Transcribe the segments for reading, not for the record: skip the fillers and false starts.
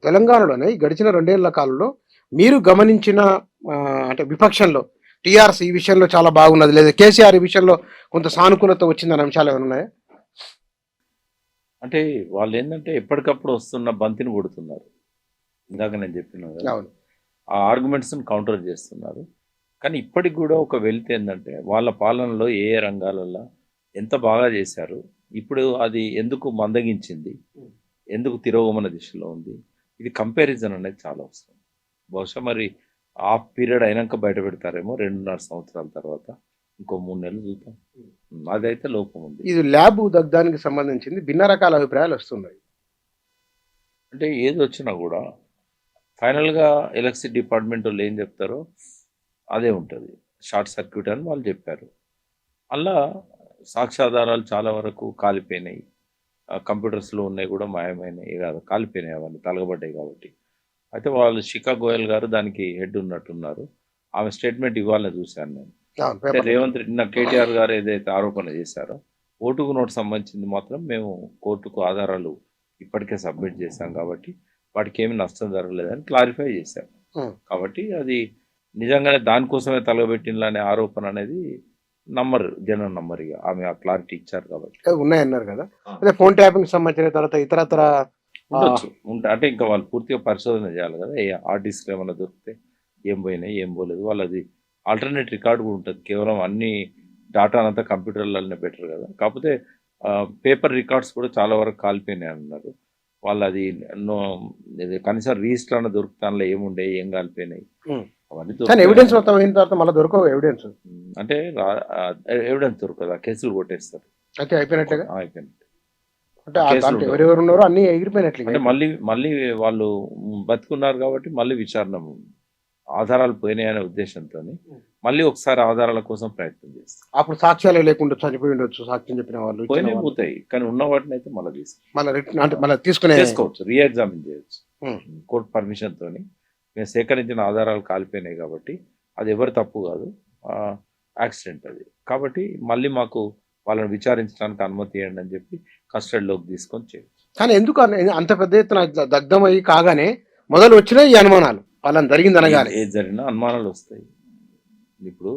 తెలంగాణలోనే ఈ గడిచిన 2 ఏళ్ల కాలంలో మీరు గమనించిన అంటే విపక్షంలో టీఆర్ఎస్ ఈ విషయంలో చాలా బాగున్నది. లేదా కేసీఆర్ ఈ విషయంలో కొంత సానుకూలత వచ్చిందన్న అంశాలు ఏమైనా ఉన్నాయా? అంటే వాళ్ళేందంటే ఎప్పటికప్పుడు వస్తున్న బంతిని కొడుతున్నారు. ఇందాక నేను చెప్పినా కదా! అవును. ఆ ఆర్గ్యుమెంట్స్‌ని కౌంటర్ చేస్తున్నారు. కానీ ఇప్పటికి గూడా ఒక వెలితి ఏందంటే వాళ్ళ పాలనలో ఏ ఏ రంగాలల్ల ఎంత బాగా చేశారు. ఇప్పుడు అది ఎందుకు మందగించింది? ఎందుకు తిరోగమన దిశలో ఉంది? ఇది కంపారిజన్ అనేది చాలా అవసరం. బహుశా మరి హాఫ్ పీరియడ్ అయినంక బయట పెడతారేమో 2.5 సంవత్సరాల తర్వాత. ఇంకో 3 నెలలు చూద్దాం. అదైతే లోపం ఉంది. ఇది ల్యాబ్ దగ్ధానికి సంబంధించింది భిన్న రకాల అభిప్రాయాలు వస్తున్నాయి. అంటే ఏదొచ్చినా గూడా ఫైనల్‌గా ఎలక్ట్రిసిటీ డిపార్ట్‌మెంటోళ్ళు ఏం చెప్తారో అదే ఉంటది. షార్ట్ సర్క్యూట్ అని వాళ్ళు చెప్పారు. అల్లా సాక్ష్యాధారాలు చాలా వరకు కాలిపోయినాయి. కంప్యూటర్స్‌లో ఉన్నాయి గూడా మాయమైనాయి. కాదు కాలిపోయినాయి అవన్నీ తగలబడ్డాయి కాబట్టి. అయితే వాళ్ళు శిఖా గోయల్ గారు దానికి హెడ్ ఉన్నట్టున్నారు. ఆమె స్టేట్మెంట్ ఇవ్వాలని చూశాను నేను. అవును. అంటే పేపర్‌లో రేవంత్ రెడ్డి కేటీఆర్ గారు ఏదైతే ఆరోపణ చేశారో, ఓటుకు నోటు సంబంధించింది మాత్రం మేము కోర్టుకు ఆధారాలు ఇప్పటికే సబ్మిట్ చేశాం కాబట్టి, వాటికేమి నష్టం జరగలేదని క్లారిఫై చేశారు. హ్మ్. కాబట్టి అది నిజంగానే దానికోసమే తలగబెట్టిండ్లనే ఆరోపణ అనేది నమ్మరు. జనం నమ్మరు ఇగ. ఆమె ఆ క్లారిటీ ఇచ్చారు కాబట్టి. ఉన్నాయన్నారు కదా! అదే ఫోన్ ట్యాపింగ్‌కి సంబంధించిన తర్వాత ఇతరత్ర ఉండొచ్చు. అంటే ఇంకా వాళ్ళు పూర్తిగా పరిశోధన చేయాలి కదా! ఏ హార్డ్ డిస్క్‌లు ఏమన్నా దొరికితే ఏం పోయినాయి, ఏం పోలేదు. వాళ్ళది ఆల్టర్‌నేట్ రికార్డ్ కూడా ఉంటది. కేవలం అన్ని డాటానంతా కంప్యూటర్‌లలోనే బెటర్ కదా! కాకపోతే పేపర్ రికార్డ్స్ కూడా చాలా వరకు కాలిపోయినాయి అన్నారు. వాళ్ళది నో ఇది కనీసం రిజిస్టర్ అన్న దొరుకుతే అందులో ఏముండే, ఏం కాలిపోయినాయి. హ్మ్. అవన్నీ కానీ దొరుకుతాయి. ఎవిడెన్స్ మొత్తం అయిన తర్వాత మళ్ళా దొరకవు ఎవిడెన్స్. అంటే ఎవిడెన్స్ దొరకదు. ఆ కేసులు కొట్టేస్తారు. అయితే అయిపోయినట్టేగా? అయిపోయినట్టు. అంటే కేసులు దాంట్లో ఉండవు. ఎవరెవరు ఉన్నారో అన్నీ ఎగిరిపోయినట్లే అంటే ఇక. మళ్ళీ వాళ్ళు బతికున్నారు కాబట్టి మళ్ళీ విచారణ ఆధారాలు పోయినాయనే ఉద్దేశంతోని మళ్ళీ ఒకసారి ఆధారాల కోసం ప్రయత్నం చేస్తారు. అప్పుడు సాక్ష్యాలే లేకుండా చనిపోయి ఉండొచ్చు సాక్ష్యం చెప్పిన వాళ్ళు, ఇచ్చిన పోయినాయి వాళ్ళు. పోతాయి. కానీ ఉన్న వాటిని అయితే మళ్ళీ మళ్ళా రిటర్న్ అంటే మళ్ళా తీసుకునే చేసుకోవచ్చు. రీఎగ్జామిన్ చేయొచ్చు. హ్మ్. కోర్టు పర్మిషన్ తోని మేము సేకరించిన ఆధారాలు కాలిపోయినాయి కాబట్టి అది ఎవరి తప్పు కాదు. యాక్సిడెంట్ అది. కాబట్టి మళ్ళీ మాకు వాళ్ళని విచారించడానికి అనుమతి ఇవ్వండి అని చెప్పి కస్టడీలోకి తీసుకొని చేయొచ్చు. కానీ ఎందుకు అంత పెద్ద ఎత్తున దగ్ధమయ్యి కాగానే మొదలు వచ్చినాయి ఈ అనుమానాలు. పలానా జరిగింది అనగానే. ఏది జరిగినా అనుమానాలు వస్తాయి. ఇప్పుడు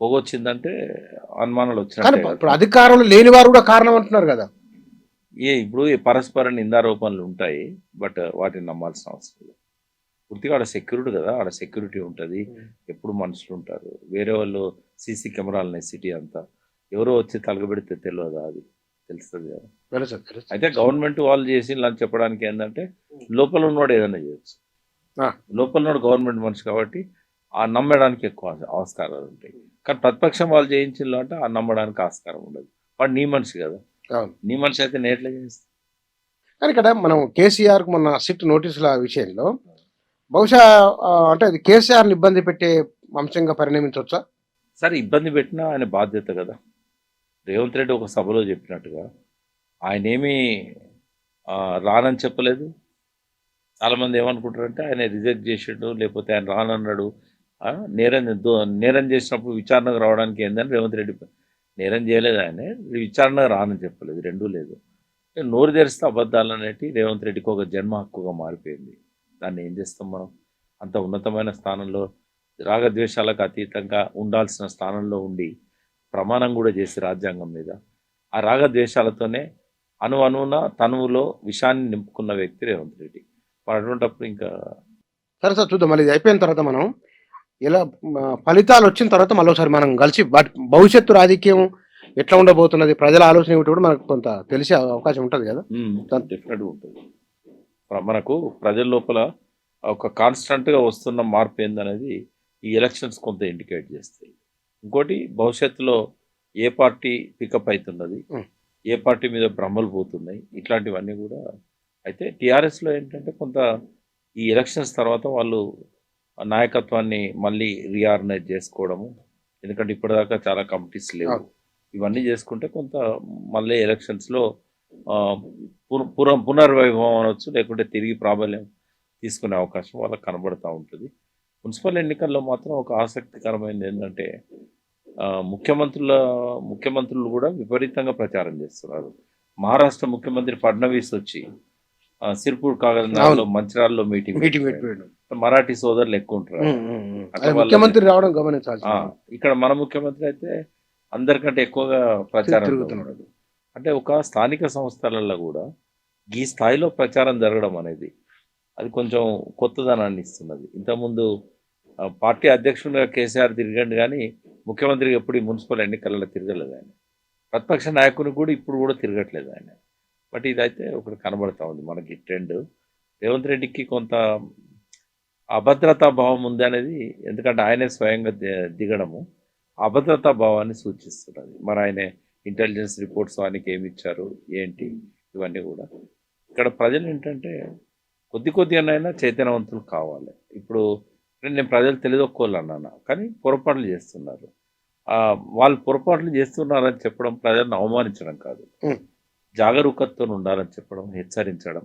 పొగొచ్చిందంటే అనుమానాలు కానీ వచ్చినట్టే ఇప్పుడు కదా. అధికారంలో లేని వారు కూడా కారణం అంటున్నారు కదా. ఇప్పుడు ఈ పరస్పర నిందారోపణలు ఉంటాయి. బట్ వాటిని నమ్మాల్సిన అవసరం లేదు. పూర్తిగా ఆడ సెక్యూరిటీ కదా, ఆడ సెక్యూరిటీ ఉంటుంది. ఎప్పుడు మనుషులు ఉంటారు. వేరే వాళ్ళు సీసీ కెమెరాలు ఉన్నాయి సిటీ అంతా. ఎవరో వచ్చి తలగబెడితే తెలియదా? అది తెలుస్తుంది కదా. తెలుసు. అయితే గవర్నమెంట్ వాళ్ళు చేసిందని చెప్పడానికి ఏంటంటే లోపల ఉన్నవాడు ఏదైనా చేయొచ్చు. ఆ. లోపల ఉన్నవాడు గవర్నమెంట్ మనిషి కాబట్టి ఆ నమ్మడానికి ఎక్కువ ఆస్కారాలు ఉంటాయి. కానీ ప్రతిపక్షం వాళ్ళు చేయించిండ్రు అంటే ఆ నమ్మడానికి ఆస్కారం ఉండదు. వాడు నీ మనిషి కదా. అవును. నీ మనిషి అయితే నేను ఎట్లా చేస్తా? కానీ ఇక్కడ మనం కేసీఆర్‌కు మొన్న సిట్ నోటీసుల విషయంలో బహుశా అంటే అది కేసీఆర్‌ని ఇబ్బంది పెట్టే అంశంగా పరిణమించవచ్చా? సరే ఇబ్బంది పెట్టినా ఆయన బాధ్యత కదా. రేవంత్ రెడ్డి ఒక సభలో చెప్పినట్టుగా ఆయనేమీ రానని చెప్పలేదు. చాలామంది ఏమనుకుంటారంటే ఆయన రిజెక్ట్ చేసిండు, లేకపోతే ఆయన రానన్నాడు. నేరం చేసినప్పుడు విచారణకు రావడానికి ఏందని రేవంత్ రెడ్డి నేరం చేయలేదు ఆయన. విచారణకు రానని చెప్పలేదు. రెండూ లేదు. నోరు తెరిస్తే అబద్ధాలు అనేటివి రేవంత్ రెడ్డికి ఒక జన్మ హక్కుగా మారిపోయింది. దాన్ని ఏం చేస్తాం మనం? అంత ఉన్నతమైన స్థానంలో రాగద్వేషాలకు అతీతంగా ఉండాల్సిన స్థానంలో ఉండి ప్రమాణం కూడా చేసి రాజ్యాంగం మీద ఆ రాగద్వేషాలతోనే అణువున తనువులో విషాన్ని నింపుకున్న వ్యక్తి రేవంత్ రెడ్డి. మరి అటువంటిప్పుడు ఇంకా సరే సార్ చూద్దాం. మళ్ళీ ఇది అయిపోయిన తర్వాత మనం ఇలా ఫలితాలు వచ్చిన తర్వాత మళ్ళీ ఒకసారి మనం కలిసి భవిష్యత్తు రాజకీయం ఎట్లా ఉండబోతున్నది, ప్రజల ఆలోచన ఏమిటి కూడా మనకు కొంత తెలిసే అవకాశం ఉంటుంది కదా. డెఫినెట్గా ఉంటుంది. మనకు ప్రజల లోపల ఒక కాన్స్టెంట్గా వస్తున్న మార్పు ఏందనేది ఈ ఎలక్షన్స్ కొంత ఇండికేట్ చేస్తాయి. ఇంకోటి భవిష్యత్తులో ఏ పార్టీ పికప్ అవుతున్నది, ఏ పార్టీ మీద భ్రమలు పోతున్నాయి, ఇట్లాంటివన్నీ కూడా. అయితే టీఆర్ఎస్లో ఏంటంటే కొంత ఈ ఎలక్షన్స్ తర్వాత వాళ్ళు నాయకత్వాన్ని మళ్ళీ రీఆర్గనైజ్ చేసుకోవడము. ఎందుకంటే ఇప్పటిదాకా చాలా కమిటీస్ లేవు. ఇవన్నీ చేసుకుంటే కొంత మళ్ళీ ఎలక్షన్స్లో పునర్వైభవం అనవచ్చు, లేకుంటే తిరిగి ప్రాబల్యం తీసుకునే అవకాశం వాళ్ళకి కనబడుతూ ఉంటుంది. మున్సిపల్ ఎన్నికల్లో మాత్రం ఒక ఆసక్తికరమైనది ఏంటంటే ముఖ్యమంత్రులు కూడా విపరీతంగా ప్రచారం చేస్తున్నారు. మహారాష్ట్ర ముఖ్యమంత్రి ఫడ్నవీస్ వచ్చి సిర్పూర్ కాగజ్నగర్లో మంచిర్యాలలో మీటింగ్ మీటింగ్ పెట్టాడు. మరాఠీ సోదరులు ఎక్కువ ఉంటారు అట్లా అది వాళ్ళ- ముఖ్యమంత్రి రావడం గమనించాల్సి ఇక్కడ మన ముఖ్యమంత్రి అయితే అందరికంటే ఎక్కువగా ప్రచారం తిరుగుతున్నాడు. ఉన్నాడు. అంటే ఒక స్థానిక సంస్థలలో కూడా ఈ స్థాయిలో ప్రచారం జరగడం అనేది అది కొంచెం కొత్తదనాన్ని ఇస్తున్నది. ఇంతకుముందు పార్టీ అధ్యక్షుడిగా కేసీఆర్ తిరగండి కానీ ముఖ్యమంత్రిగా ఎప్పుడు ఈ మున్సిపల్ ఎన్నికలలో తిరగలేదు ఆయన. ప్రతిపక్ష నాయకునికి కూడా ఇప్పుడు కూడా తిరగట్లేదు ఆయన. బట్ ఇదైతే ఒకటి కనబడతా ఉంది మనకి ట్రెండ్. రేవంత్ రెడ్డికి కొంత అభద్రతా భావం ఉంది అనేది, ఎందుకంటే ఆయనే స్వయంగా దిగడము అభద్రతా భావాన్ని సూచిస్తున్నది. మరి ఆయన ఇంటెలిజెన్స్ రిపోర్ట్స్ ఆయనకి ఏమి ఇచ్చారు ఏంటి ఇవన్నీ కూడా ఇక్కడ ప్రజలు ఏంటంటే కొద్దిగానైనా చైతన్యవంతులు కావాలి. ఇప్పుడు నేను ప్రజలు తెలియదొక్కోళ్ళు అన్నాను కానీ పొరపాట్లు చేస్తున్నారు. వాళ్ళు పొరపాట్లు చేస్తున్నారని చెప్పడం ప్రజలను అవమానించడం కాదు, జాగరూకతతో ఉండాలని చెప్పడం, హెచ్చరించడం.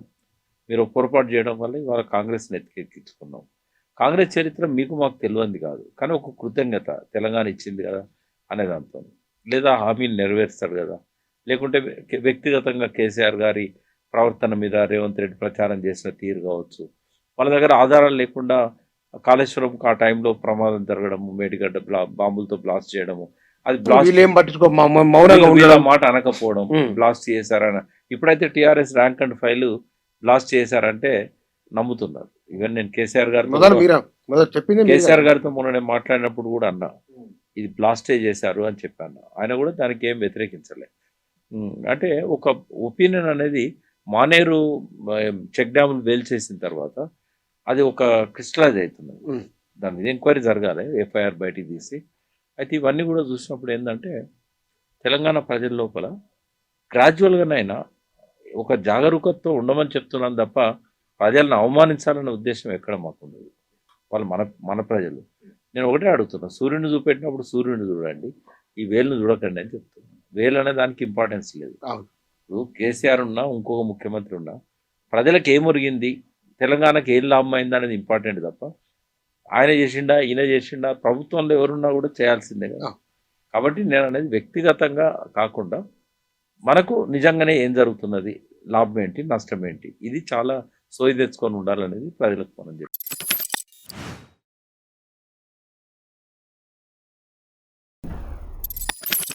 మీరు పొరపాటు చేయడం వల్ల ఇవాళ కాంగ్రెస్ని ఎత్తికెక్కించుకున్నాం. కాంగ్రెస్ చరిత్ర మీకు మాకు తెలియంది కాదు కానీ ఒక కృతజ్ఞత తెలంగాణ ఇచ్చింది కదా అనే దాంతో, లేదా హామీలు నెరవేరుస్తాడు కదా, లేకుంటే వ్యక్తిగతంగా కేసీఆర్ గారి ప్రవర్తన మీద రేవంత్ రెడ్డి ప్రచారం చేసిన తీరు కావచ్చు. వాళ్ళ దగ్గర ఆధారాలు లేకుండా కాళేశ్వరంకి ఆ టైంలో ప్రమాదం జరగడము, మేడిగడ్డ బాంబులతో బ్లాస్ట్ చేయడము, అది మాట అనకపోవడం, బ్లాస్ట్ చేశారని. ఇప్పుడైతే TRS rank and file blast చేశారంటే నమ్ముతున్నారు. ఈవెన్ నేను కేసీఆర్ గారితో మొన్న నేను మాట్లాడినప్పుడు కూడా అన్నా ఇది బ్లాస్టే చేశారు అని చెప్పాను. ఆయన కూడా దానికి ఏం వ్యతిరేకించలే. అంటే ఒక ఒపీనియన్ అనేది మానేరు చెక్ డ్యాములు వేల్ చేసిన తర్వాత అది ఒక క్రిస్టలైజ్ అవుతున్నది. దాని మీద ఎంక్వైరీ జరగాలి, ఎఫ్ఐఆర్ బయటికి తీసి. అయితే ఇవన్నీ కూడా చూసినప్పుడు ఏంటంటే తెలంగాణ ప్రజల లోపల గ్రాడ్యువల్గానైనా ఒక జాగరూకతతో ఉండమని చెప్తున్నాను తప్ప ప్రజలను అవమానించాలనే ఉద్దేశం ఎక్కడ మాకు ఉండదు. వాళ్ళు మన ప్రజలు. నేను ఒకటే అడుగుతున్నా, సూర్యుని చూపెట్టినప్పుడు సూర్యుని చూడండి, ఈ వేలును చూడకండి అని చెప్తున్నాను. వేలు అనే దానికి ఇంపార్టెన్స్ లేదు. ఇప్పుడు కేసీఆర్ ఉన్నా ఇంకొక ముఖ్యమంత్రి ఉన్నా ప్రజలకు ఏం ఒరిగింది, తెలంగాణకి ఏం లాభం అయింది అనేది ఇంపార్టెంట్ తప్ప ఆయన చేసిండా ఈయన చేసిండా ప్రభుత్వంలో ఎవరున్నా కూడా చేయాల్సిందే కదా. కాబట్టి నేను అనేది వ్యక్తిగతంగా కాకుండా మనకు నిజంగానే ఏం జరుగుతున్నది, లాభం ఏంటి నష్టం ఏంటి, ఇది చాలా సోయి తెచ్చుకొని ఉండాలనేది ప్రజలకు మనం